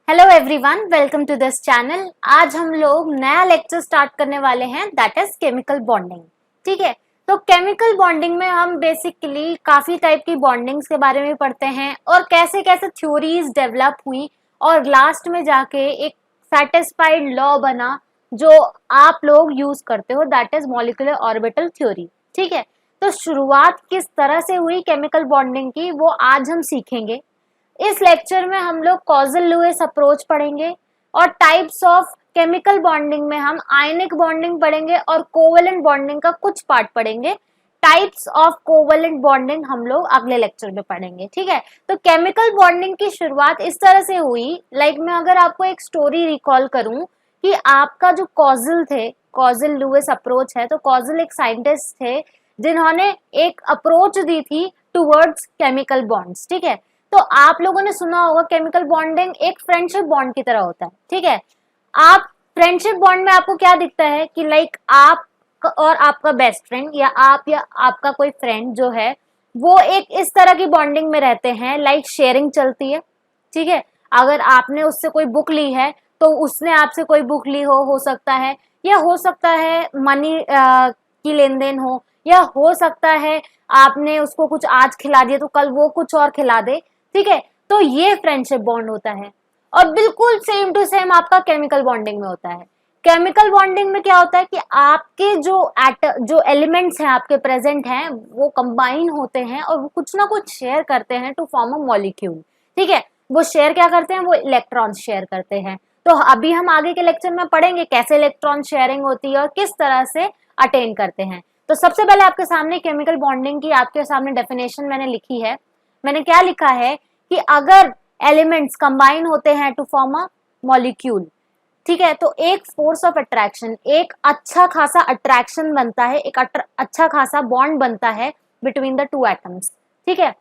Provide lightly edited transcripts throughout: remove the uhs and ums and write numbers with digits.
Hello everyone, welcome to this channel. आज हम लोग नया लेक्चर स्टार्ट करने वाले हैं, दैट इज केमिकल बॉन्डिंग। ठीक है, तो केमिकल बॉन्डिंग में हम बेसिकली काफी टाइप की बॉन्डिंग्स के बारे में पढ़ते हैं और कैसे कैसे थ्योरीज डेवलप हुई और लास्ट में जाके एक सेटिस्फाइड लॉ बना जो आप लोग यूज करते हो, that is molecular orbital theory. ठीक है, तो शुरुआत किस तरह से हुई केमिकल बॉन्डिंग की वो आज हम सीखेंगे। इस लेक्चर में हम लोग कॉजल लुईस अप्रोच पढ़ेंगे और टाइप्स ऑफ केमिकल बॉन्डिंग में हम आयनिक बॉन्डिंग पढ़ेंगे और कोवेलेंट बॉन्डिंग का कुछ पार्ट पढ़ेंगे। टाइप्स ऑफ कोवेलेंट बॉन्डिंग हम लोग अगले लेक्चर में पढ़ेंगे। ठीक है, तो केमिकल बॉन्डिंग की शुरुआत इस तरह से हुई। मैं अगर आपको एक स्टोरी रिकॉल करूं कि आपका जो कॉजल थे, कॉजल लुईस अप्रोच है, तो कॉजल एक साइंटिस्ट थे जिन्होंने एक अप्रोच दी थी टुवर्ड्स केमिकल बॉन्ड्स। ठीक है, तो आप लोगों ने सुना होगा केमिकल बॉन्डिंग एक फ्रेंडशिप बॉन्ड की तरह होता है। ठीक है, आप फ्रेंडशिप बॉन्ड में आपको क्या दिखता है कि आप और आपका बेस्ट फ्रेंड या आपका कोई फ्रेंड जो है वो एक इस तरह की बॉन्डिंग में रहते हैं, शेयरिंग चलती है। ठीक है, अगर आपने उससे कोई बुक ली है तो उसने आपसे कोई बुक ली हो सकता है, या हो सकता है मनी की लेन देन हो, या हो सकता है आपने उसको कुछ आज खिला दिया तो कल वो कुछ और खिला दे। ठीक है, तो ये फ्रेंडशिप बॉन्ड होता है और बिल्कुल सेम टू सेम आपका केमिकल बॉन्डिंग में होता है। केमिकल बॉन्डिंग में क्या होता है कि आपके जो एलिमेंट्स हैं आपके प्रेजेंट हैं वो कंबाइन होते हैं और वो कुछ ना कुछ शेयर करते हैं टू फॉर्म अ मॉलिक्यूल। ठीक है, वो शेयर क्या करते हैं, वो इलेक्ट्रॉन शेयर करते हैं। तो अभी हम आगे के लेक्चर में पढ़ेंगे कैसे इलेक्ट्रॉन शेयरिंग होती है और किस तरह से अटेन करते हैं। तो सबसे पहले आपके सामने केमिकल बॉन्डिंग की आपके सामने डेफिनेशन मैंने लिखी है। मैंने क्या लिखा है कि अगर एलिमेंट्स कंबाइन होते हैं टू फॉर्म अ मॉलिक्यूल, ठीक है, तो एक फोर्स ऑफ अट्रैक्शन, एक अच्छा खासा अट्रैक्शन बनता है, एक अच्छा खासा बॉन्ड बनता है बिटवीन द टू एटम्स। ठीक है,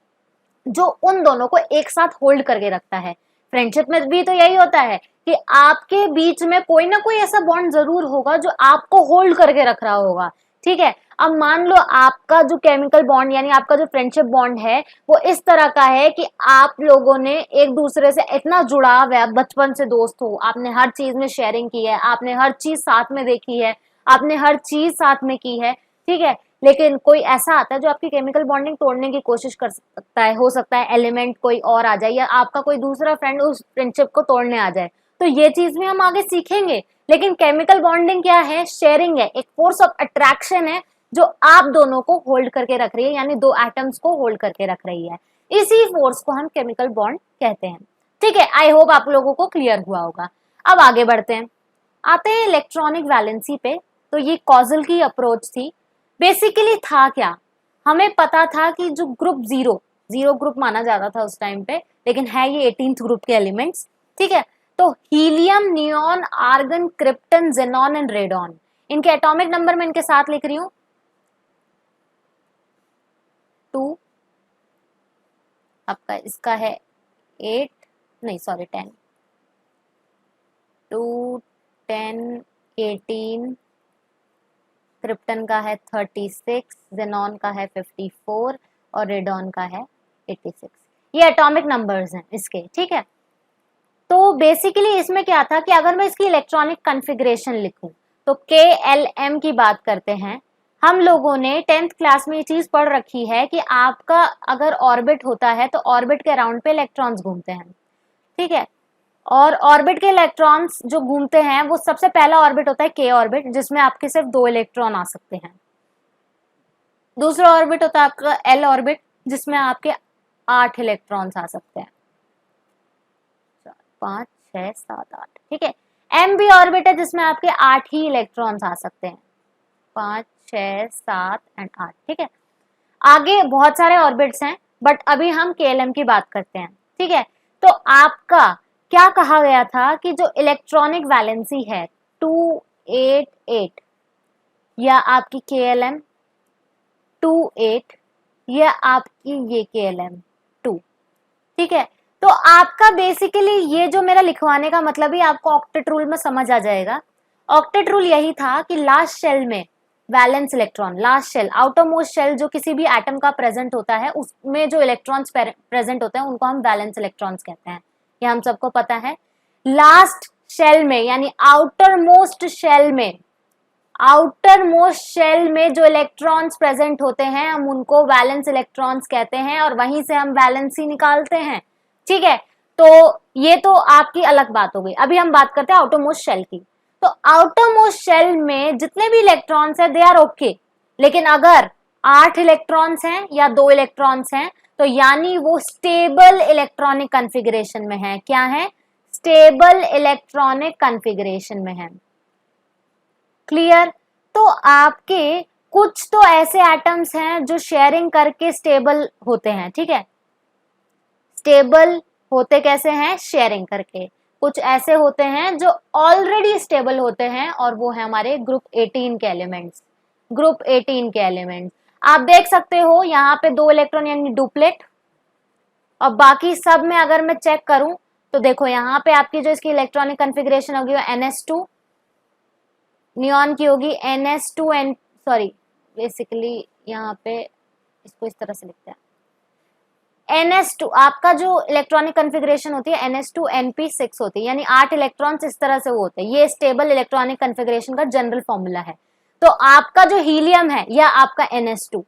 जो उन दोनों को एक साथ होल्ड करके रखता है। फ्रेंडशिप में भी तो यही होता है कि आपके बीच में कोई ना कोई ऐसा बॉन्ड जरूर होगा जो आपको होल्ड करके रख रहा होगा। ठीक है, अब मान लो आपका जो केमिकल बॉन्ड यानी आपका जो फ्रेंडशिप बॉन्ड है वो इस तरह का है कि आप लोगों ने एक दूसरे से इतना जुड़ाव है, बचपन से दोस्त हो, आपने हर चीज में शेयरिंग की है, आपने हर चीज साथ में देखी है, आपने हर चीज साथ में की है। ठीक है, लेकिन कोई ऐसा आता है जो आपकी केमिकल बॉन्डिंग तोड़ने की कोशिश कर सकता है, हो सकता है एलिमेंट कोई और आ जाए या आपका कोई दूसरा फ्रेंड उस फ्रेंडशिप को तोड़ने आ जाए। तो ये चीज भी हम आगे सीखेंगे। लेकिन केमिकल बॉन्डिंग क्या है, शेयरिंग है, एक फोर्स ऑफ अट्रैक्शन है जो आप दोनों को होल्ड करके रख रही है, यानी दो एटम्स को होल्ड करके रख रही है। इसी फोर्स को हम केमिकल बॉन्ड कहते हैं। ठीक है, आई होप आप लोगों को क्लियर हुआ होगा। अब आगे बढ़ते हैं, आते हैं इलेक्ट्रॉनिक वैलेंसी पे। तो ये कॉजल की अप्रोच थी। बेसिकली था क्या, हमें पता था कि जो ग्रुप जीरो जीरो ग्रुप माना जाता था उस टाइम पे, लेकिन है ये 18th ग्रुप के एलिमेंट्स। ठीक है, तो helium, neon, argon, krypton, xenon and radon, इनके एटॉमिक नंबर मैं इनके साथ लिख रही हूं 2, आपका इसका है 8, नहीं सॉरी 10, 2, 10, 18, क्रिप्टन का है 36, जेनॉन का है 54 और रेडॉन का है 86। ये एटॉमिक नंबर्स हैं इसके। ठीक है, तो बेसिकली इसमें क्या था कि अगर मैं इसकी इलेक्ट्रॉनिक कॉन्फ़िगरेशन लिखूं तो KLM की बात करते हैं। हम लोगों ने 10th क्लास में ये चीज पढ़ रखी है कि आपका अगर ऑर्बिट होता है तो ऑर्बिट के अराउंड पे इलेक्ट्रॉन्स घूमते हैं। ठीक है, और ऑर्बिट के इलेक्ट्रॉन्स जो घूमते हैं वो सबसे पहला ऑर्बिट होता है K ऑर्बिट, जिसमें आपके सिर्फ 2 इलेक्ट्रॉन आ सकते हैं। दूसरा ऑर्बिट होता है आपका L ऑर्बिट, जिसमें आपके 8 इलेक्ट्रॉन्स आ सकते हैं, 5, 6, 7, 8। ठीक है, M भी ऑर्बिट है जिसमें आपके 8 ही इलेक्ट्रॉन्स आ सकते हैं, 5, 6, 7 एंड 8। ठीक है, आगे बहुत सारे ऑर्बिट्स हैं बट अभी हम KLM की बात करते हैं। ठीक है, तो आपका क्या कहा गया था कि जो इलेक्ट्रॉनिक वैलेंसी है 288 या आपकी KLM 28 या आपकी ये KLM 2। ठीक है, तो आपका बेसिकली ये जो मेरा लिखवाने का मतलब ही आपको ऑक्टेट रूल में समझ आ जाएगा। ऑक्टेट रूल यही था कि लास्ट शेल में valence electron, last shell, outermost shell जो किसी भी एटम का प्रेजेंट होता है उसमें जो इलेक्ट्रॉन्स प्रेजेंट होते हैं उनको हम वैलेंस इलेक्ट्रॉन्स कहते हैं, ये हम सबको पता है। लास्ट शेल में यानी आउटर मोस्ट शेल में जो इलेक्ट्रॉन्स प्रेजेंट होते हैं हम उनको वैलेंस इलेक्ट्रॉन्स कहते हैं और वहीं से हम वैलेंसी निकालते हैं। ठीक है, तो ये तो आपकी अलग बात हो गई। अभी हम बात करते हैं आउटर मोस्ट शेल की। तो आउटर मोस्ट शेल में जितने भी इलेक्ट्रॉन्स हैं दे आर ओके, लेकिन अगर 8 इलेक्ट्रॉन्स हैं या 2 इलेक्ट्रॉन्स हैं तो यानी वो स्टेबल इलेक्ट्रॉनिक कॉन्फ़िगरेशन में है। क्या है? स्टेबल इलेक्ट्रॉनिक कॉन्फ़िगरेशन में है। क्लियर? तो आपके कुछ तो ऐसे एटम्स हैं जो शेयरिंग करके स्टेबल होते हैं। ठीक है, स्टेबल होते कैसे हैं? शेयरिंग करके। कुछ ऐसे होते हैं जो ऑलरेडी स्टेबल होते हैं और वो है हमारे ग्रुप 18 के एलिमेंट्स। ग्रुप 18 के एलिमेंट्स आप देख सकते हो यहाँ पे 2 इलेक्ट्रॉन यानी डुप्लेट, और बाकी सब में अगर मैं चेक करूं तो देखो यहाँ पे आपकी जो इसकी इलेक्ट्रॉनिक कॉन्फ़िगरेशन होगी वो NS2, नियॉन की होगी NS2 सॉरी बेसिकली यहाँ पे इसको इस तरह से लिखते हैं NS2। आपका जो इलेक्ट्रॉनिक कॉन्फ़िगरेशन होती है NS2 NP6 होती है, यानी 8 इलेक्ट्रॉन्स इस तरह से वो होते हैं। ये स्टेबल इलेक्ट्रॉनिक कॉन्फ़िगरेशन का जनरल फॉर्मूला है। तो आपका जो हीलियम है या आपका NS2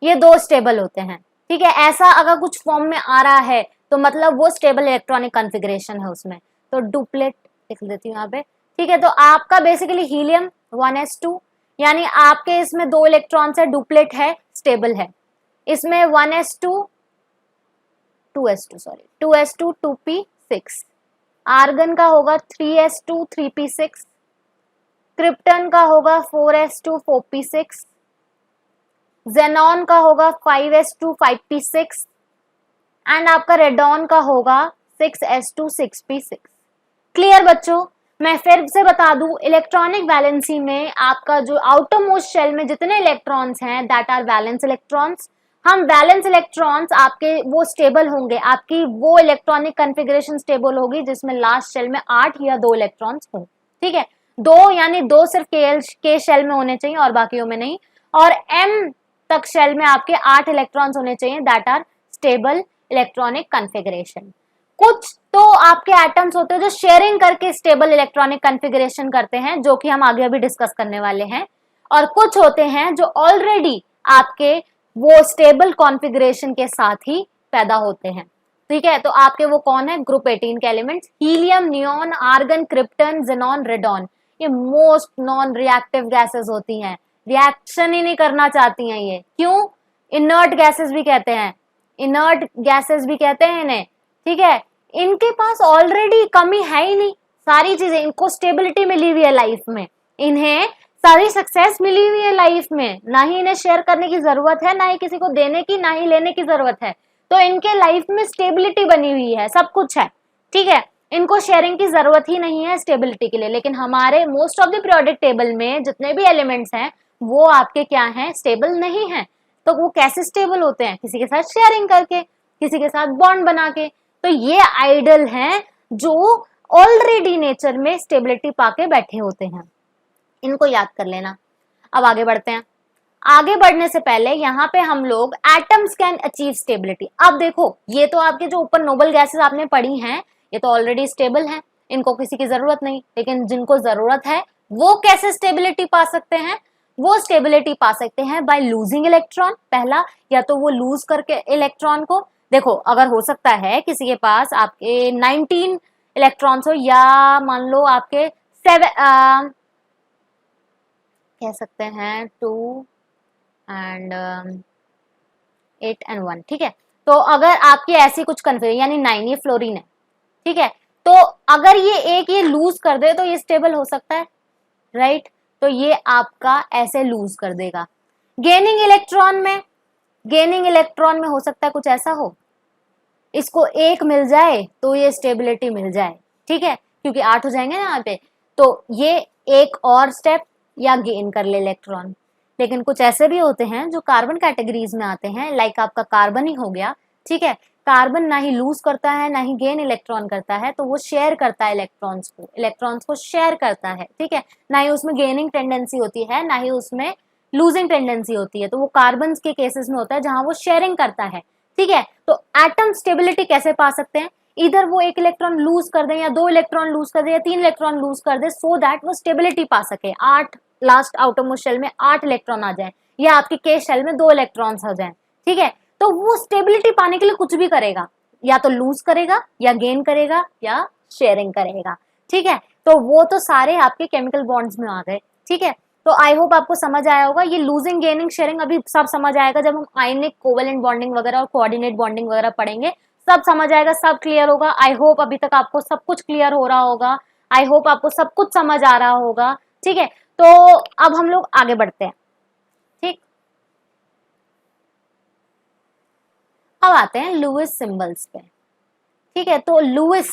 ये 2 स्टेबल होते हैं। ठीक है, ऐसा अगर कुछ फॉर्म में आ रहा है तो मतलब वो स्टेबल इलेक्ट्रॉनिक कॉन्फ़िगरेशन है उसमें। तो डुप्लेट लिख देती हूँ यहाँ पे। ठीक है, तो आपका बेसिकली हीलियम 1s2 यानी आपके इसमें 2 इलेक्ट्रॉन्स है, डुप्लेट है, स्टेबल है। इसमें 1s2 2s2 sorry 2s2 2p6, argon का होगा 3s2 3p6, क्रिप्टन का होगा 4s2 4p6, जेनॉन का होगा 5s2 5p6 एंड आपका रेडॉन का होगा 6s2 6p6। क्लियर बच्चों? मैं फिर से बता दूं, इलेक्ट्रॉनिक वैलेंसी में आपका जो आउटर मोस्ट शेल में जितने इलेक्ट्रॉन्स हैं दैट आर वैलेंस इलेक्ट्रॉन्स। हम वैलेंस इलेक्ट्रॉन्स आपके वो स्टेबल होंगे, आपकी वो इलेक्ट्रॉनिक कॉन्फ़िगरेशन स्टेबल होगी जिसमें लास्ट शेल में 8 या 2 इलेक्ट्रॉन्स हों। ठीक है, 2 यानी 2 सिर्फ के शेल में होने चाहिए और बाकियों में नहीं, और m तक शेल में आपके 8 इलेक्ट्रॉन्स होने चाहिए that are stable electronic configuration. कुछ तो आपके एटम्स होते हैं जो शेयरिंग करके स्टेबल इलेक्ट्रॉनिक कॉन्फ़िगरेशन करते हैं, जो कि हम आगे अभी डिस्कस करने वाले हैं, और कुछ होते हैं जो ऑलरेडी आपके वो स्टेबल कॉन्फ़िगरेशन के साथ ही पैदा होते हैं। ठीक है, तो आपके वो कौन है? ग्रुप 18 के elements, helium, neon, argon, krypton, xenon, radon. ये मोस्ट नॉन रिएक्टिव गैसेस होती हैं, रिएक्शन ही नहीं करना चाहती हैं ये। क्यों? इनर्ट गैसेस भी कहते हैं, इनर्ट गैसेस भी कहते हैं इन्हें। ठीक है, इनके पास ऑलरेडी कमी है ही नहीं, सारी चीजें, इनको स्टेबिलिटी मिली हुई है लाइफ में, इन्हें सारी सक्सेस मिली हुई है लाइफ में, ना ही इन्हें शेयर करने की जरूरत है, ना ही किसी को देने की, ना ही लेने की जरूरत है। तो इनके लाइफ में स्टेबिलिटी बनी हुई है, सब कुछ है। ठीक है, इनको शेयरिंग की जरूरत ही नहीं है स्टेबिलिटी के लिए। लेकिन हमारे most of the periodic table में जितने भी एलिमेंट्स हैं वो आपके क्या हैं? स्टेबल नहीं है। तो वो कैसे स्टेबल होते हैं? किसी के साथ शेयरिंग करके, किसी के साथ बॉन्ड बना के। तो ये आइडल हैं जो ऑलरेडी नेचर में स्टेबिलिटी पाके बैठे होते हैं, इनको याद कर लेना। अब आगे बढ़ते हैं। आगे बढ़ने से पहले यहाँ पे हम लोग एटम्स कैन अचीव स्टेबिलिटी। अब देखो, ये तो आपके जो ऊपर नोबल गैसेस आपने पढ़ी हैं ये तो ऑलरेडी स्टेबल हैं, इनको किसी की जरूरत नहीं। लेकिन जिनको जरूरत है वो कैसे स्टेबिलिटी पा सकते हैं? वो स्टेबिलिटी पा सकते हैं बाय लूजिंग इलेक्ट्रॉन। पहला, या तो वो लूज करके इलेक्ट्रॉन को, देखो अगर हो सकता है किसी के पास आपके 19 इलेक्ट्रॉन्स हो, या मान लो आपके 7 कह सकते हैं 2 एंड 8 एंड 1। ठीक है, तो अगर आपकी ऐसी कुछ कन्फिगरेशन यानी 9, ये फ्लोरीन है। ठीक है, तो अगर ये एक ये लूज कर दे तो ये स्टेबल हो सकता है, राइट? तो ये आपका ऐसे लूज कर देगा। गेनिंग इलेक्ट्रॉन में हो सकता है कुछ ऐसा हो, इसको 1 मिल जाए तो ये स्टेबिलिटी मिल जाए। ठीक है, क्योंकि 8 हो जाएंगे ना यहाँ पे, तो ये एक और स्टेप या गेन कर ले इलेक्ट्रॉन। लेकिन कुछ ऐसे भी होते हैं जो कार्बन कैटेगरीज में आते हैं, लाइक आपका कार्बन ही हो गया। ठीक है, कार्बन ना ही लूज करता है ना ही गेन इलेक्ट्रॉन करता है, तो वो शेयर करता है इलेक्ट्रॉन्स को शेयर करता है। ठीक है, ना ही उसमें गेनिंग टेंडेंसी होती है ना ही उसमें लूजिंग टेंडेंसी होती है। तो वो कार्बन के केसेस में होता है जहां वो शेयरिंग करता है। ठीक है, तो एटम स्टेबिलिटी कैसे पा सकते हैं? इधर वो एक इलेक्ट्रॉन लूज कर दे या 2 इलेक्ट्रॉन लूज कर दे या 3 इलेक्ट्रॉन लूज कर दे, सो दैट वो स्टेबिलिटी पा सके, 8 लास्ट आउटरमोस्ट शेल में 8 इलेक्ट्रॉन आ जाए या आपके केस शेल में 2 इलेक्ट्रॉन्स आ जाए, ठीक है। तो वो स्टेबिलिटी पाने के लिए कुछ भी करेगा, या तो लूज करेगा या गेन करेगा या शेयरिंग करेगा, ठीक है। तो वो तो सारे आपके केमिकल बॉन्ड्स में आ गए, ठीक है। तो आई होप आपको समझ आया होगा। ये लूजिंग गेनिंग शेयरिंग अभी सब समझ आएगा जब हम आयनिक कोवेलेंट बॉन्डिंग वगैरह और कोऑर्डिनेट बॉन्डिंग वगैरह पढ़ेंगे, सब समझ आएगा, सब क्लियर होगा। आई होप अभी तक आपको सब कुछ क्लियर हो रहा होगा, आई होप आपको सब कुछ समझ आ रहा होगा, ठीक है। तो अब हम लोग आगे बढ़ते हैं, ठीक। अब आते हैं लुईस सिंबल्स पे, ठीक है। तो लुईस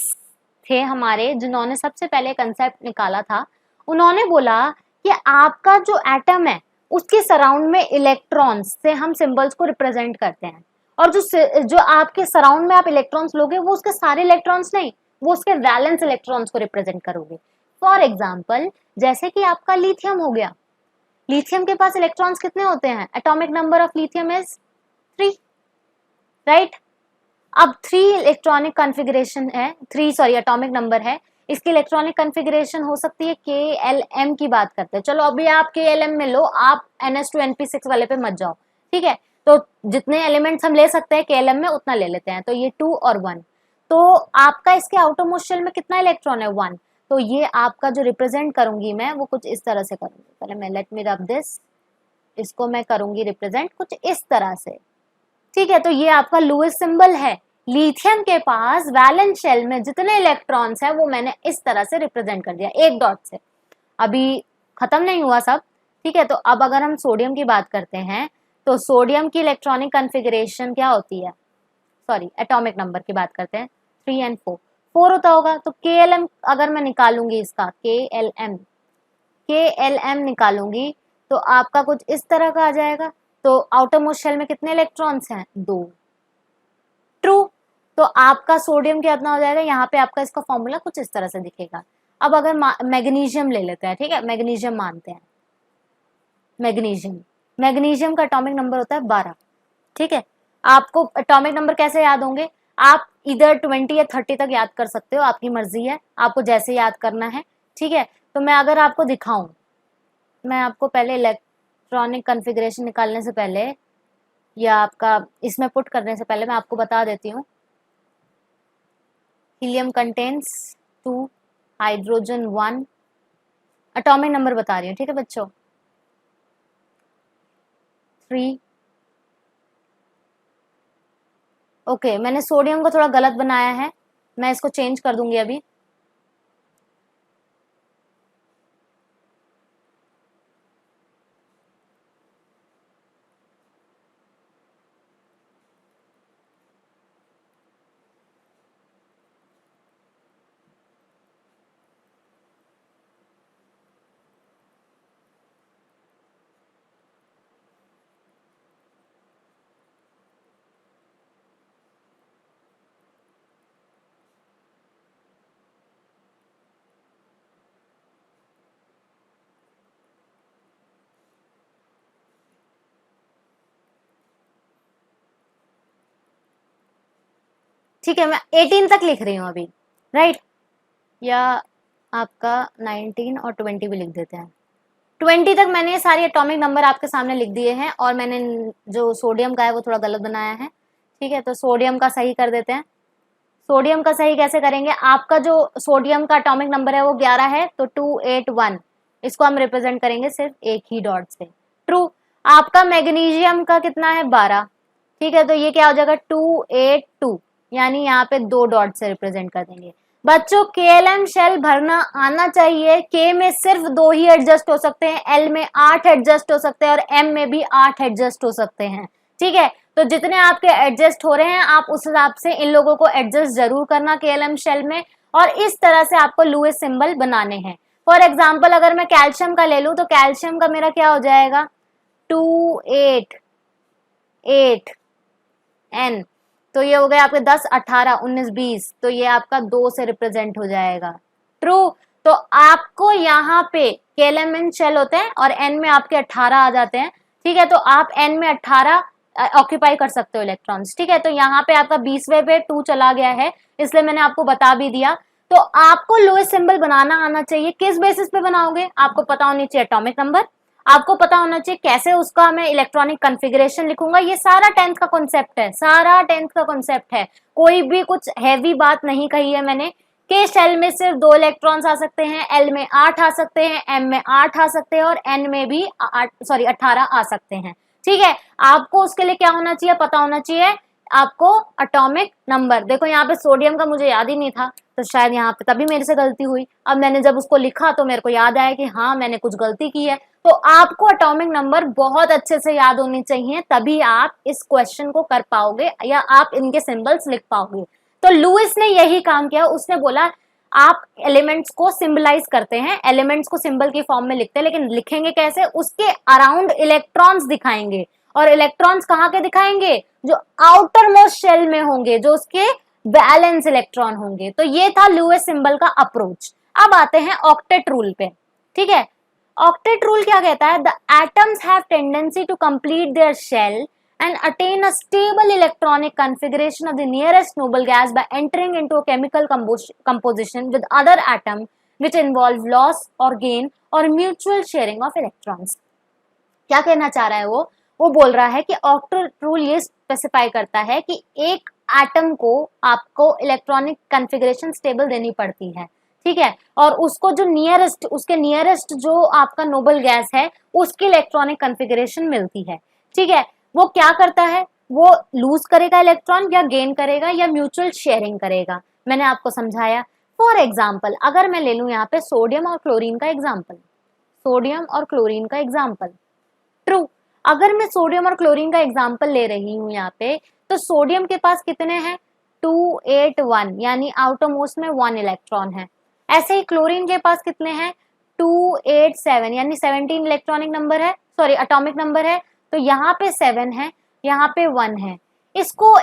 थे हमारे जिन्होंने सबसे पहले कंसेप्ट निकाला था। उन्होंने बोला कि आपका जो एटम है उसके सराउंड में इलेक्ट्रॉन्स से हम सिंबल्स को रिप्रेजेंट करते हैं, और जो आपके सराउंड में आप इलेक्ट्रॉन्स लोगे वो उसके सारे इलेक्ट्रॉन्स नहीं, वो उसके वैलेंस इलेक्ट्रॉन्स को रिप्रेजेंट करोगे। फॉर एग्जाम्पल जैसे कि आपका लिथियम हो गया, लिथियम के पास इलेक्ट्रॉन्स कितने होते हैं? Atomic number of lithium is 3, right. अब 3 इलेक्ट्रॉनिक कॉन्फ़िगरेशन है, 3 सॉरी एटॉमिक नंबर है, इसकी इलेक्ट्रॉनिक कॉन्फ़िगरेशन हो सकती है KLM की बात करते हैं। चलो अभी आप KLM में लो, आप NH2NP6 वाले पे मत जाओ, ठीक है। तो जितने एलिमेंट्स हम ले सकते हैं KLM में उतना ले लेते हैं, तो ये 2 और 1। तो आपका इसके आउटर मोस्ट शेल में कितना इलेक्ट्रॉन है? 1। तो ये आपका जो रिप्रेजेंट करूंगी मैं वो कुछ इस तरह से करूंगी, पहले मैं लेट मी रब दिस, इसको मैं करूंगी रिप्रेजेंट कुछ इस तरह से, ठीक है। तो ये आपका लुईस सिंबल है। लिथियम के पास वैलेंस शेल में जितने इलेक्ट्रॉन्स हैं वो मैंने इस तरह से रिप्रेजेंट कर दिया एक डॉट से। अभी खत्म नहीं हुआ सब, ठीक है। तो अब अगर हम सोडियम की बात करते हैं तो सोडियम की इलेक्ट्रॉनिक कॉन्फ़िगरेशन क्या होती है? सॉरी एटॉमिक नंबर की बात करते हैं, 3 और 4, 4 होता होगा। तो KLM अगर मैं निकालूंगी इसका KLM निकालूंगी तो आपका कुछ इस तरह का आ जाएगा। तो आउटर मोस्ट शेल में कितने इलेक्ट्रॉन्स हैं? 2, ट्रू। तो आपका सोडियम कितना हो जाएगा? यहाँ पे आपका इसका फॉर्मूला कुछ इस तरह से दिखेगा। अब अगर मैग्नीशियम ले लेते हैं, ठीक है, मैग्नीशियम मानते हैं, मैग्नीशियम का एटॉमिक नंबर होता है 12, ठीक है। आपको एटॉमिक नंबर कैसे याद होंगे? आप इधर 20 या 30 तक याद कर सकते हो, आपकी मर्जी है, आपको जैसे याद करना है, ठीक है। तो मैं अगर आपको दिखाऊं, मैं आपको पहले इलेक्ट्रॉनिक कॉन्फ़िगरेशन निकालने से पहले या आपका इसमें पुट करने से पहले मैं आपको बता देती हूँ। Helium contains 2, hydrogen 1, atomic number बता रही हूँ, ठीक है बच्चों, 3। ओके, मैंने सोडियम को थोड़ा गलत बनाया है, मैं इसको चेंज कर दूंगी अभी। ठीक है, मैं 18 तक लिख रही हूँ अभी, राइट। या आपका 19 और 20 भी लिख देते हैं। 20 तक मैंने ये सारे एटॉमिक नंबर आपके सामने लिख दिए हैं, और मैंने जो सोडियम का है वो थोड़ा गलत बनाया है, ठीक है। तो सोडियम का सही कर देते हैं। सोडियम का सही कैसे करेंगे? आपका जो सोडियम का एटॉमिक नंबर है वो 11 है, तो 281, इसको हम रिप्रेजेंट करेंगे सिर्फ एक ही डॉट से, ट्रू। आपका मैग्नीशियम का कितना है? 12, ठीक है। तो ये क्या हो जाएगा? 282, यानी यहाँ पे 2 डॉट से रिप्रेजेंट कर देंगे। बच्चों KLM शेल भरना आना चाहिए। K में सिर्फ 2 ही एडजस्ट हो सकते हैं, L में 8 एडजस्ट हो सकते हैं, और M में भी 8 एडजस्ट हो सकते हैं, ठीक है। तो जितने आपके एडजस्ट हो रहे हैं आप उस हिसाब से इन लोगों को एडजस्ट जरूर करना KLM शेल में, और इस तरह से आपको लुईस सिंबल बनाने हैं। फॉर एग्जाम्पल अगर मैं कैल्शियम का ले लूं तो कैल्शियम का मेरा क्या हो जाएगा? 288 N, तो ये हो गया आपके 10, 18, 19, 20, तो ये आपका 2 से रिप्रेजेंट हो जाएगा, ट्रू। तो आपको यहाँ पे KLM शेल होते हैं और N में आपके 18 आ जाते हैं, ठीक है। तो आप N में 18 ऑक्यूपाई कर सकते हो इलेक्ट्रॉन्स, ठीक है। तो यहाँ पे आपका 20वें पे 2 चला गया है, इसलिए मैंने आपको बता भी दिया। तो आपको लोएस्ट सिंबल बनाना आना चाहिए। किस बेसिस पे बनाओगे? आपको पता होनी चाहिए एटॉमिक नंबर, आपको पता होना चाहिए कैसे उसका मैं इलेक्ट्रॉनिक कॉन्फ़िगरेशन लिखूंगा। ये सारा 10th का कॉन्सेप्ट है, सारा 10th का कॉन्सेप्ट है। कोई भी कुछ हैवी बात नहीं कही है मैंने। के शेल में सिर्फ 2 इलेक्ट्रॉन्स आ सकते हैं, एल में 8 आ सकते हैं, एम में 8 आ सकते हैं और एन में भी 18 आ सकते हैं, ठीक है। आपको उसके लिए क्या होना चाहिए? पता होना चाहिए आपको एटॉमिक नंबर। देखो यहाँ पे सोडियम का मुझे याद ही नहीं था, तो शायद यहाँ पे तभी मेरे से गलती हुई। अब मैंने जब उसको लिखा तो मेरे को याद आया कि हाँ मैंने कुछ गलती की है। तो आपको एटॉमिक नंबर बहुत अच्छे से याद होनी चाहिए, तभी आप इस क्वेश्चन को कर पाओगे या आप इनके सिंबल्स लिख पाओगे। तो लुइस ने यही काम किया, उसने बोला आप एलिमेंट्स को सिंबलाइज करते हैं, एलिमेंट्स को सिंबल की फॉर्म में लिखते हैं, लेकिन लिखेंगे कैसे? उसके अराउंड इलेक्ट्रॉन्स दिखाएंगे। और इलेक्ट्रॉन्स कहाँ के दिखाएंगे? जो आउटर मोस्ट शेल में होंगे, जो उसके वैलेंस इलेक्ट्रॉन होंगे। तो ये था लुइस सिंबल का अप्रोच। अब आते हैं ऑक्टेट रूल पे, ठीक है। ऑक्टेट रूल क्या कहता है? The atoms have tendency to complete their shell and attain a stable electronic configuration of the nearest noble gas by entering into a chemical composition with other atom which involve loss or gain or mutual sharing of electrons। क्या कहना चाह रहा है वो बोल रहा है कि ऑक्टेट रूल ये स्पेसिफाई करता है कि एक एटम को आपको इलेक्ट्रॉनिक कॉन्फ़िगरेशन स्टेबल देनी पड़ती है, ठीक है। और उसको जो नियरेस्ट, उसके नियरेस्ट जो आपका नोबल गैस है उसकी इलेक्ट्रॉनिक कॉन्फ़िगरेशन मिलती है, ठीक है। वो क्या करता है? वो लूज करेगा इलेक्ट्रॉन या गेन करेगा या म्यूचुअल शेयरिंग करेगा। मैंने आपको समझाया। फॉर एग्जाम्पल अगर मैं ले लूं यहाँ पे सोडियम और क्लोरीन का एग्जाम्पल, सोडियम और क्लोरीन का एग्जाम्पल, ट्रू। अगर मैं सोडियम और क्लोरीन का एग्जाम्पल ले रही हूँ यहाँ पे, तो सोडियम के पास कितने हैं? 281, यानी आउटर मोस्ट में 1 इलेक्ट्रॉन है। ऐसे ही क्लोरीन के पास कितने हैं? 287, यानी 17 इलेक्ट्रॉनिक नंबर है, सॉरी एटॉमिक नंबर है। तो यहाँ पे 7 है, यहाँ पे 1 है। इसको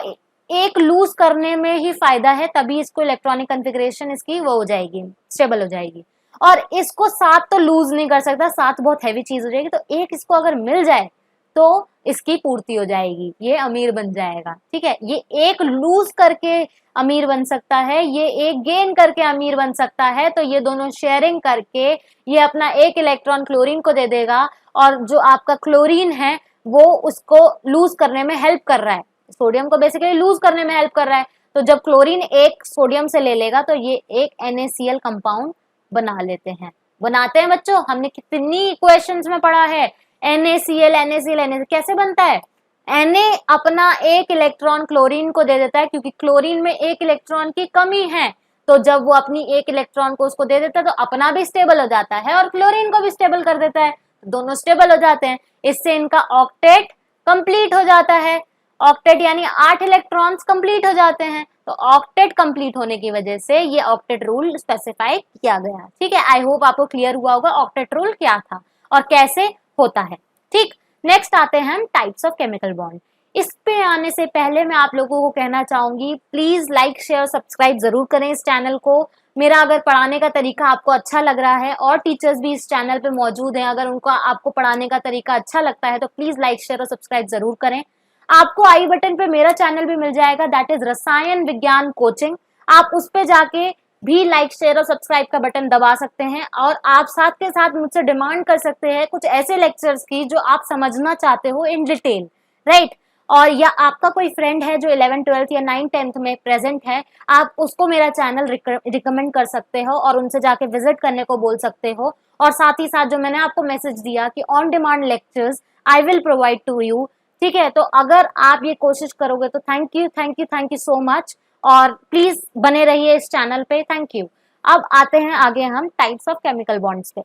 एक लूज करने में ही फायदा है, तभी इसको इलेक्ट्रॉनिक कॉन्फ़िगरेशन इसकी वो हो जाएगी, स्टेबल हो जाएगी। और इसको 7 तो लूज नहीं कर सकता, 7 बहुत हैवी चीज हो जाएगी। तो एक इसको अगर मिल जाए तो इसकी पूर्ति हो जाएगी, ये अमीर बन जाएगा, ठीक है। ये एक लूज करके अमीर बन सकता है, ये एक गेन करके अमीर बन सकता है। तो ये दोनों शेयरिंग करके ये अपना एक इलेक्ट्रॉन क्लोरीन को दे देगा, और जो आपका क्लोरीन है वो उसको लूज करने में हेल्प कर रहा है, सोडियम को बेसिकली लूज करने में हेल्प कर रहा है। तो जब क्लोरीन एक सोडियम से ले लेगा तो ये एक NaCl कंपाउंड बना लेते हैं, बनाते हैं बच्चों। हमने कितनी इक्वेशंस में पढ़ा है NaCl NaCl NaCl कैसे बनता है? Na अपना एक इलेक्ट्रॉन क्लोरीन को दे देता है, क्योंकि क्लोरीन में एक इलेक्ट्रॉन की कमी है। तो जब वो अपनी एक इलेक्ट्रॉन को उसको दे देता है तो अपना भी स्टेबल हो जाता है और क्लोरीन को भी स्टेबल कर देता है, दोनों स्टेबल हो जाते हैं। इससे इनका ऑक्टेट कंप्लीट हो जाता है। ऑक्टेट यानी 8 इलेक्ट्रॉन्स कंप्लीट हो जाते हैं। तो ऑक्टेट कंप्लीट होने की वजह से ये ऑक्टेट रूल स्पेसिफाई किया गया, ठीक है। आई होप आपको क्लियर हुआ होगा ऑक्टेट रूल क्या था और कैसे होता है, ठीक। नेक्स्ट आते हैं हम टाइप्स ऑफ केमिकल बॉन्ड। इस पे आने से पहले मैं आप लोगों को कहना चाहूंगी, प्लीज लाइक शेयर सब्सक्राइब जरूर करें इस चैनल को। मेरा अगर पढ़ाने का तरीका आपको अच्छा लग रहा है और टीचर्स भी इस चैनल पे मौजूद हैं, अगर उनको आपको पढ़ाने का तरीका अच्छा लगता है तो प्लीज लाइक शेयर और सब्सक्राइब जरूर करें। आपको आई बटन पे मेरा चैनल भी मिल जाएगा, दैट इज रसायन विज्ञान कोचिंग। आप उस पे जाके भी लाइक शेयर और सब्सक्राइब का बटन दबा सकते हैं और आप साथ के साथ मुझसे डिमांड कर सकते हैं कुछ ऐसे लेक्चर्स की जो आप समझना चाहते हो इन डिटेल, राइट। और या आपका कोई फ्रेंड है जो 11th 12th या 9th 10th में प्रेजेंट है, आप उसको मेरा चैनल रिकमेंड कर सकते हो और उनसे जाके विजिट करने को बोल सकते हो। और साथ ही साथ जो मैंने आपको मैसेज दिया कि on demand lectures I will provide to you, ठीक है। तो अगर आप ये कोशिश करोगे तो थैंक यू सो मच, और प्लीज बने रहिए इस चैनल पे, थैंक यू। अब आते हैं आगे हम टाइप्स ऑफ केमिकल बॉन्ड्स पे।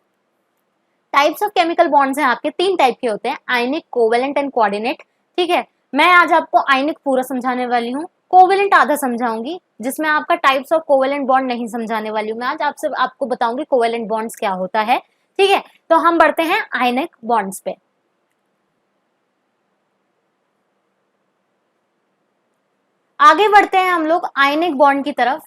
टाइप्स ऑफ केमिकल बॉन्ड्स हैं आपके 3 टाइप के होते हैं, आयनिक, कोवेलेंट एंड कोऑर्डिनेट, ठीक है। मैं आज आपको आयनिक पूरा समझाने वाली हूँ, कोवेलेंट आधा समझाऊंगी, जिसमें आपका टाइप्स ऑफ कोवेलेंट बॉन्ड नहीं समझाने वाली हूँ। मैं आज आपको बताऊंगी कोवेलेंट बॉन्ड्स क्या होता है, ठीक है। तो हम बढ़ते हैं आयनिक बॉन्ड्स पे। आगे बढ़ते हैं हम लोग आयनिक बॉन्ड की तरफ,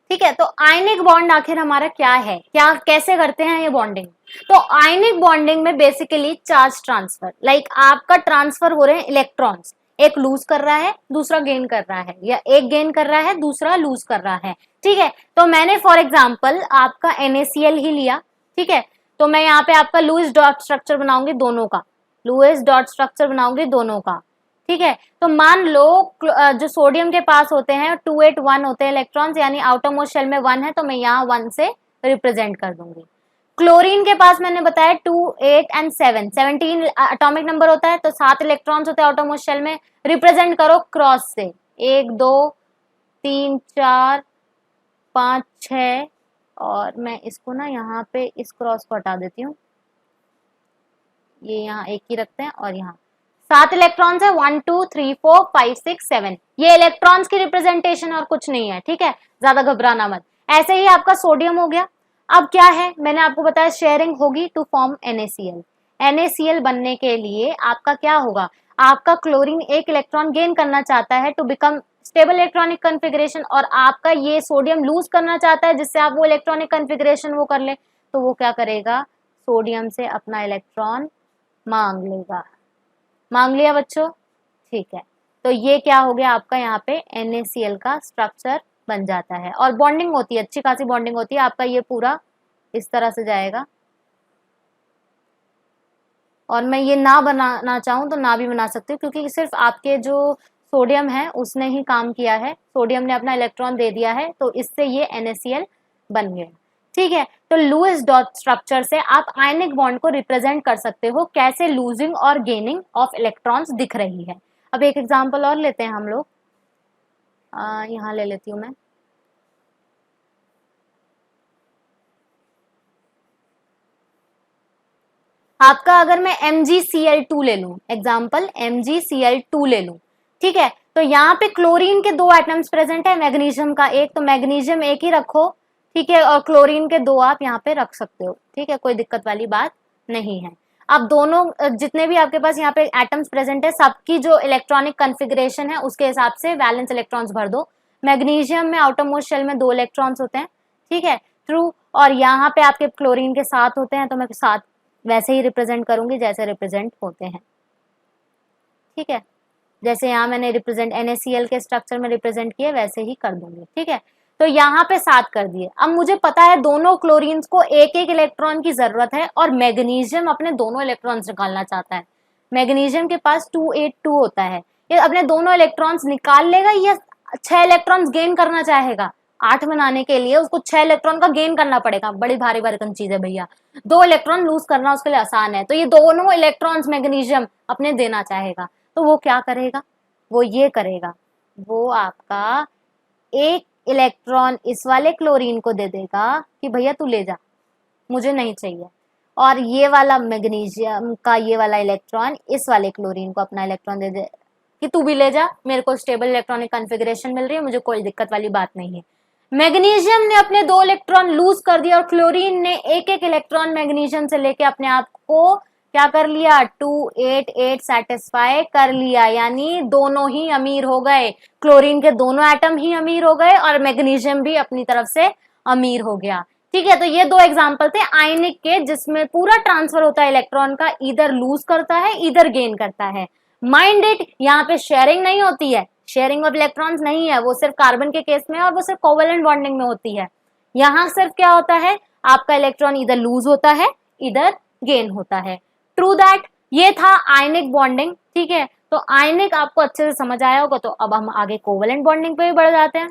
ठीक है। तो आयनिक बॉन्ड आखिर हमारा क्या है, क्या कैसे करते हैं ये बॉन्डिंग? तो आयनिक बॉन्डिंग में बेसिकली चार्ज ट्रांसफर, लाइक आपका ट्रांसफर हो रहे हैं इलेक्ट्रॉन्स। एक लूज कर रहा है, दूसरा गेन कर रहा है, या एक गेन कर रहा है, दूसरा लूज कर रहा है। ठीक है, तो मैंने फॉर एग्जाम्पल आपका NaCl ही लिया। ठीक है, तो मैं यहाँ पे आपका लुईस डॉट स्ट्रक्चर बनाऊंगी दोनों का, लुईस डॉट स्ट्रक्चर बनाऊंगी दोनों का। ठीक है, तो मान लो जो सोडियम के पास होते हैं 281 होते हैं इलेक्ट्रॉन्स, यानी आउटर मोस्ट शेल में 1 है, तो मैं यहाँ 1 से रिप्रेजेंट कर दूंगी। क्लोरीन के पास मैंने बताया 2, 8 एंड 7, 17 एटॉमिक नंबर होता है, तो 7 इलेक्ट्रॉन्स होते हैं आउटर मोस्ट शेल में। रिप्रेजेंट करो क्रॉस से, 1 2 3 4 5 6, और मैं इसको ना यहाँ पे इस क्रॉस को हटा देती हूँ, ये यहाँ एक ही रखते हैं, और यहाँ 7 इलेक्ट्रॉन्स है, 1 2 3 4 5 6 7, ये इलेक्ट्रॉन्स की रिप्रेजेंटेशन और कुछ नहीं है। ठीक है, ज्यादा घबराना मत। ऐसे ही आपका सोडियम हो गया। अब क्या है, मैंने आपको बताया शेयरिंग होगी टू फॉर्म NaCl। NaCl बनने के लिए आपका क्या होगा, आपका क्लोरीन एक इलेक्ट्रॉन गेन करना चाहता है to become stable electronic configuration, और आपका ये सोडियम लूज करना चाहता है जिससे आप वो इलेक्ट्रॉनिक कन्फिग्रेशन वो कर ले, तो वो क्या करेगा, सोडियम से अपना इलेक्ट्रॉन मांग लेगा। मांग लिया बच्चों? ठीक है, तो ये क्या हो गया आपका, यहाँ पे NaCl का स्ट्रक्चर बन जाता है, और बॉन्डिंग होती है, अच्छी खासी बॉन्डिंग होती है। आपका ये पूरा इस तरह से जाएगा, और मैं ये ना बनाना चाहूँ तो ना भी बना सकती हूँ, क्योंकि सिर्फ आपके जो सोडियम है उसने ही काम किया है, सोडियम ने अपना इलेक्ट्रॉन दे दिया है, तो इससे ये NaCl बन गया। ठीक है, तो लुईस डॉट स्ट्रक्चर से आप आयनिक बॉन्ड को रिप्रेजेंट कर सकते हो, कैसे लूजिंग और गेनिंग ऑफ इलेक्ट्रॉन्स दिख रही है। अब एक एग्जांपल और लेते हैं हम लोग, यहाँ ले लेती हूँ मैं। आपका अगर मैं MgCl2 ले लूं, एग्जाम्पल MgCl2 ले लूं, ठीक है, तो यहाँ पे क्लोरीन के 2 एटम्स प्रेजेंट है, मैग्नीशियम का एक, तो मैग्नीशियम एक ही रखो। ठीक है, और क्लोरीन के 2 आप यहाँ पे रख सकते हो। ठीक है, कोई दिक्कत वाली बात नहीं है। अब दोनों जितने भी आपके पास यहाँ पे एटम्स प्रेजेंट है, सबकी जो इलेक्ट्रॉनिक कन्फिग्रेशन है उसके हिसाब से वैलेंस इलेक्ट्रॉन्स भर दो। मैग्नीशियम में आउटर मोस्ट शेल में 2 इलेक्ट्रॉन्स होते हैं। ठीक है, ट्रू, और यहाँ पे आपके क्लोरीन के 7 होते हैं, तो मैं 7 वैसे ही रिप्रेजेंट करूंगी जैसे रिप्रेजेंट होते हैं। ठीक है, जैसे यहाँ मैंने रिप्रेजेंट NaCl के स्ट्रक्चर में रिप्रेजेंट किए वैसे ही कर दूंगी। ठीक है, तो यहाँ पे 7 कर दिए। अब मुझे पता है दोनों क्लोरीन्स को एक एक इलेक्ट्रॉन की जरूरत है, और मैग्नीशियम अपने दोनों इलेक्ट्रॉन्स निकालना चाहता है। मैग्नीशियम के पास 282 होता है, ये अपने दोनों इलेक्ट्रॉन्स निकाल लेगा या 6 इलेक्ट्रॉन्स गेन करना चाहेगा। 8 बनाने के लिए उसको 6 इलेक्ट्रॉन का गेन करना पड़ेगा, बड़ी भारी भरकम चीज है भैया। 2 इलेक्ट्रॉन लूज करना उसके लिए आसान है, तो ये दोनों इलेक्ट्रॉन्स मैग्नीशियम अपने देना चाहेगा, तो वो क्या करेगा, वो ये करेगा, वो आपका एक इलेक्ट्रॉन इस वाले क्लोरीन को दे देगा कि भैया तू ले जा, मुझे नहीं चाहिए, और ये वाला मैग्नीशियम का ये वाला इलेक्ट्रॉन इस वाले क्लोरीन को अपना इलेक्ट्रॉन दे दे कि तू भी ले जा, मेरे को स्टेबल इलेक्ट्रॉनिक कन्फिग्रेशन मिल रही है, मुझे कोई दिक्कत वाली बात नहीं है। मैग्नीशियम ने अपने 2 इलेक्ट्रॉन लूज कर दिया, और क्लोरीन ने एक एक इलेक्ट्रॉन मैग्नीशियम से लेके अपने आप को क्या कर लिया, 288 सेटिस्फाई कर लिया, यानी दोनों ही अमीर हो गए। क्लोरीन के दोनों एटम ही अमीर हो गए, और मैग्नीशियम भी अपनी तरफ से अमीर हो गया। ठीक है, तो ये 2 एग्जाम्पल थे आयनिक के, जिसमें पूरा ट्रांसफर होता है इलेक्ट्रॉन का, इधर लूज करता है इधर गेन करता है। माइंड इट, यहाँ पे शेयरिंग नहीं होती है, शेयरिंग ऑफ इलेक्ट्रॉन्स नहीं है, वो सिर्फ कार्बन के केस में और वो सिर्फ कोवेलेंट बॉन्डिंग में होती है। यहाँ सिर्फ क्या होता है, आपका इलेक्ट्रॉन इधर लूज होता है इधर गेन होता है। ट्रू दैट, ये था आयनिक बॉन्डिंग। ठीक है, तो आयनिक आपको अच्छे से समझ आया होगा, तो अब हम आगे कोवेलेंट बॉन्डिंग पे भी बढ़ जाते हैं।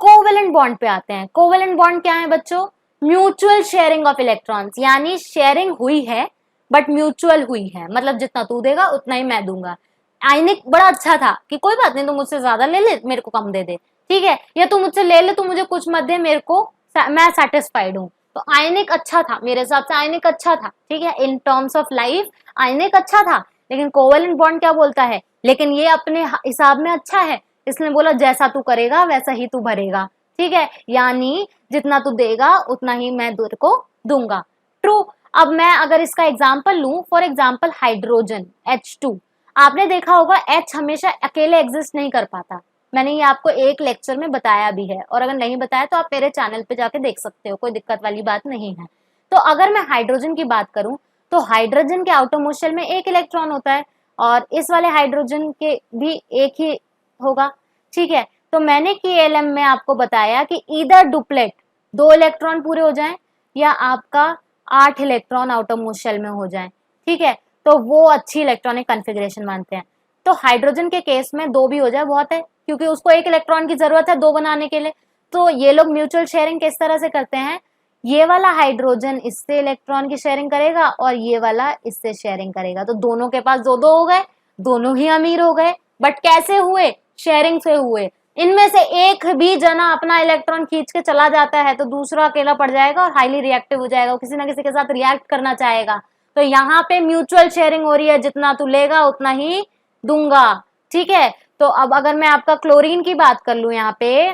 कोवेलेंट बॉन्ड पे आते हैं। कोवेलेंट बॉन्ड क्या है बच्चों, म्यूचुअल शेयरिंग ऑफ इलेक्ट्रॉन्स, यानी शेयरिंग हुई है बट म्यूचुअल हुई है, मतलब जितना तू देगा उतना ही मैं दूंगा। आयनिक बड़ा अच्छा था कि कोई बात नहीं, तू मुझसे ज्यादा ले ले मेरे को कम दे दे, ठीक है, या तू मुझसे ले ले तू मुझे कुछ मत दे, मेरे को मैं सेटिस्फाइड हूँ। तो आयनिक अच्छा था, मेरे हिसाब से आयनिक अच्छा था। ठीक है, इन टर्म्स ऑफ लाइफ आयनिक अच्छा था। लेकिन कोवेलेंट बॉन्ड क्या बोलता है, लेकिन ये अपने हिसाब में अच्छा है, इसने बोला जैसा तू करेगा वैसा ही तू भरेगा। ठीक है, यानी जितना तू देगा उतना ही मैं तेरे को दूंगा। ट्रू। अब मैं अगर इसका एग्जाम्पल लूं, फॉर एग्जाम्पल हाइड्रोजन H2, आपने देखा होगा H हमेशा अकेले एग्जिस्ट नहीं कर पाता। मैंने ये आपको एक लेक्चर में बताया भी है, और अगर नहीं बताया तो आप मेरे चैनल पे जाके देख सकते हो, कोई दिक्कत वाली बात नहीं है। तो अगर मैं हाइड्रोजन की बात करूं, तो हाइड्रोजन के आउटर मोस्ट शेल में एक इलेक्ट्रॉन होता है, और इस वाले हाइड्रोजन के भी एक ही होगा, ठीक है। तो मैंने KLM में आपको बताया कि इधर डुप्लेट 2 इलेक्ट्रॉन पूरे हो जाएं या आपका 8 इलेक्ट्रॉन आउटरमोस्ट शेल में हो जाएं, ठीक है। तो वो अच्छी इलेक्ट्रॉनिक कॉन्फ़िगरेशन मानते हैं। तो हाइड्रोजन के केस में 2 भी हो जाए बहुत है, क्योंकि उसको 1 इलेक्ट्रॉन की जरूरत है 2 बनाने के लिए। तो ये लोग म्यूचुअल शेयरिंग किस तरह से करते हैं, ये वाला हाइड्रोजन इससे इलेक्ट्रॉन की शेयरिंग करेगा और ये वाला इससे शेयरिंग करेगा, तो दोनों के पास 2-2 हो गए, दोनों ही अमीर हो गए। बट कैसे हुए, शेयरिंग से हुए। इनमें से एक भी जना अपना इलेक्ट्रॉन खींच के चला जाता है तो दूसरा अकेला पड़ जाएगा और हाईली रिएक्टिव हो जाएगा, किसी ना किसी के साथ रिएक्ट करना चाहेगा। तो यहाँ पे म्यूचुअल शेयरिंग हो रही है, जितना तू लेगा उतना ही दूंगा, ठीक है। तो अब अगर मैं आपका क्लोरीन की बात कर लूं यहाँ पे,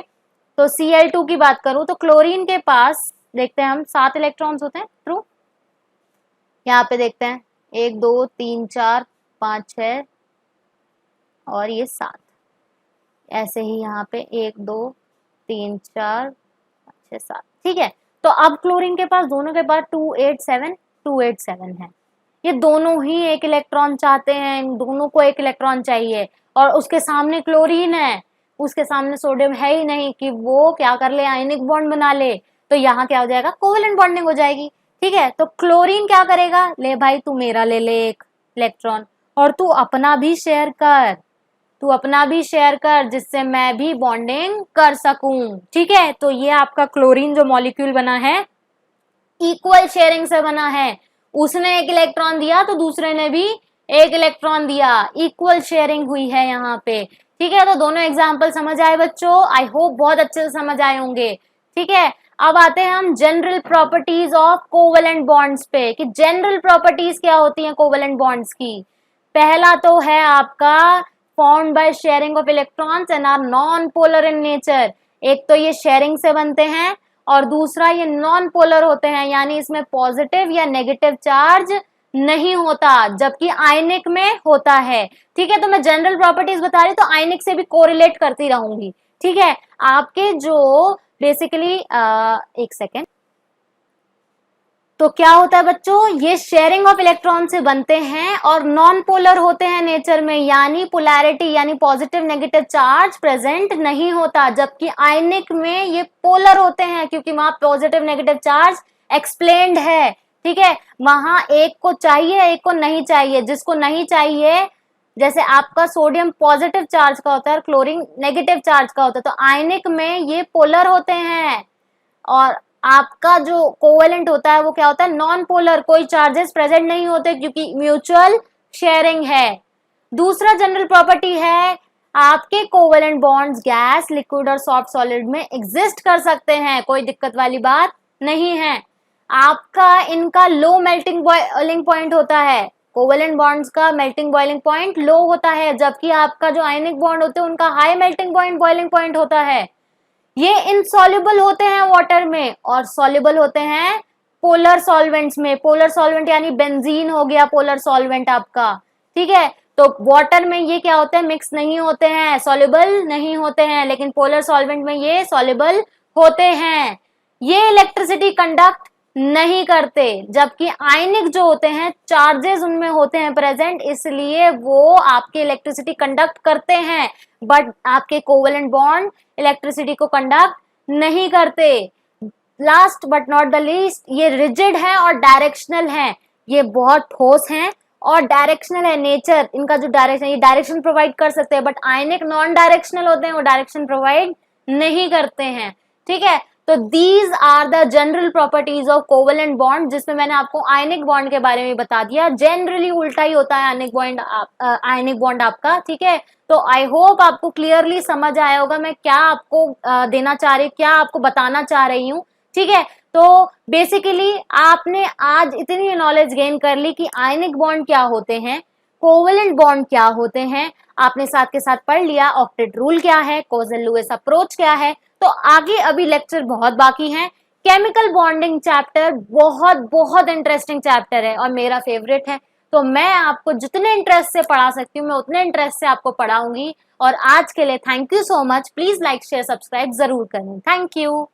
तो Cl2 की बात करूं तो क्लोरीन के पास देखते हैं हम 7 इलेक्ट्रॉन्स होते हैं, ट्रू। यहाँ पे देखते हैं 1 2 3 4 5 6 और ये 7, ऐसे ही यहाँ पे 1 2 3 4 5 6 7, ठीक है। तो अब क्लोरीन के पास दोनों के पास 287 है। ये दोनों ही 1 इलेक्ट्रॉन चाहते हैं, इन दोनों को 1 इलेक्ट्रॉन चाहिए और उसके सामने क्लोरीन है, उसके सामने सोडियम है ही नहीं कि वो क्या कर ले, आयनिक बॉन्ड बना ले। तो यहाँ क्या हो जाएगा, कोवेलेंट बॉन्डिंग हो जाएगी, ठीक है। तो क्लोरीन क्या करेगा, ले भाई तू मेरा ले ले 1 इलेक्ट्रॉन और तू अपना भी शेयर कर, तू अपना भी शेयर कर, जिससे मैं भी बॉन्डिंग कर सकूं, ठीक है। तो ये आपका क्लोरीन जो मॉलिक्यूल बना है इक्वल शेयरिंग से बना है, उसने 1 इलेक्ट्रॉन दिया तो दूसरे ने भी 1 इलेक्ट्रॉन दिया, इक्वल शेयरिंग हुई है यहाँ पे, ठीक है। तो दोनों एग्जाम्पल समझ आए बच्चों, आई होप बहुत अच्छे से समझ आए होंगे, ठीक है। अब आते हैं हम general properties of covalent bonds पे, कि जनरल प्रॉपर्टीज क्या होती हैं कोवेलेंट बॉन्ड्स की। पहला तो है आपका formed by sharing of electrons and are non polar in nature. एक तो ये शेयरिंग से बनते हैं और दूसरा ये नॉन पोलर होते हैं, यानी इसमें पॉजिटिव या नेगेटिव चार्ज नहीं होता, जबकि आयनिक में होता है, ठीक है। तो मैं जनरल प्रॉपर्टीज बता रही तो आयनिक से भी कोरिलेट करती रहूंगी, ठीक है। आपके जो बेसिकली एक सेकेंड, तो क्या होता है बच्चों, ये शेयरिंग ऑफ इलेक्ट्रॉन से बनते हैं और नॉन पोलर होते हैं नेचर में, यानी पोलैरिटी यानी पॉजिटिव नेगेटिव चार्ज प्रेजेंट नहीं होता, जबकि आयनिक में ये पोलर होते हैं क्योंकि वहां पॉजिटिव नेगेटिव चार्ज एक्सप्लेन्ड है, ठीक है। वहां एक को चाहिए एक को नहीं चाहिए, जिसको नहीं चाहिए, जैसे आपका सोडियम पॉजिटिव चार्ज का होता है और क्लोरीन नेगेटिव चार्ज का होता है, तो आयनिक में ये पोलर होते हैं और आपका जो कोवेलेंट होता है वो क्या होता है, नॉन पोलर, कोई चार्जेस प्रेजेंट नहीं होते क्योंकि म्यूचुअल शेयरिंग है। दूसरा जनरल प्रॉपर्टी है आपके कोवेलेंट बॉन्ड्स गैस, लिक्विड और सॉफ्ट सॉलिड में एग्जिस्ट कर सकते हैं, कोई दिक्कत वाली बात नहीं है। आपका इनका लो मेल्टिंग बॉइलिंग पॉइंट होता है, कोवेलेंट बॉन्ड्स का मेल्टिंग बॉइलिंग पॉइंट लो होता है, जबकि आपका जो आयनिक बॉन्ड होते हैं उनका high melting point boiling point होता है। ये इनसॉल्युबल होते हैं वाटर में और सॉल्युबल होते हैं पोलर सॉल्वेंट्स में। पोलर सॉल्वेंट यानी बेंजीन हो गया पोलर सॉल्वेंट आपका, ठीक है। तो वाटर में ये क्या होते हैं, मिक्स नहीं होते हैं, सॉल्युबल नहीं होते हैं, लेकिन पोलर सॉल्वेंट में ये सॉल्युबल होते हैं। ये इलेक्ट्रिसिटी कंडक्ट नहीं करते, जबकि आयनिक जो होते हैं चार्जेस उनमें होते हैं प्रेजेंट, इसलिए वो आपके इलेक्ट्रिसिटी कंडक्ट करते हैं, बट आपके कोवेलेंट बॉन्ड इलेक्ट्रिसिटी को कंडक्ट नहीं करते। Last but not the least, ये रिजिड है और डायरेक्शनल है, ये बहुत ठोस हैं और डायरेक्शनल है नेचर इनका, जो डायरेक्शन, ये डायरेक्शन प्रोवाइड कर सकते हैं, बट आयनिक नॉन डायरेक्शनल होते हैं, वो डायरेक्शन प्रोवाइड नहीं करते हैं, ठीक है। तो these are the general properties of covalent bond, जिसमें मैंने आपको आयनिक बॉन्ड के बारे में बता दिया। जनरली उल्टा ही होता है आयनिक बॉन्ड आपका, ठीक है। तो आई होप आपको क्लियरली समझ आया होगा मैं क्या आपको देना चाह रही, क्या आपको बताना चाह रही हूँ, ठीक है। तो बेसिकली आपने आज इतनी नॉलेज गेन कर ली कि आयनिक बॉन्ड क्या होते हैं, कोवेलेंट बॉन्ड क्या होते हैं, आपने साथ के साथ पढ़ लिया ऑक्टेट रूल क्या है, कोजन-लुइस अप्रोच क्या है। तो आगे अभी लेक्चर बहुत बाकी हैं। केमिकल बॉन्डिंग चैप्टर बहुत बहुत इंटरेस्टिंग चैप्टर है और मेरा फेवरेट है, तो मैं आपको जितने इंटरेस्ट से पढ़ा सकती हूँ मैं उतने इंटरेस्ट से आपको पढ़ाऊंगी। और आज के लिए thank you so much, please like share subscribe जरूर करें, थैंक यू।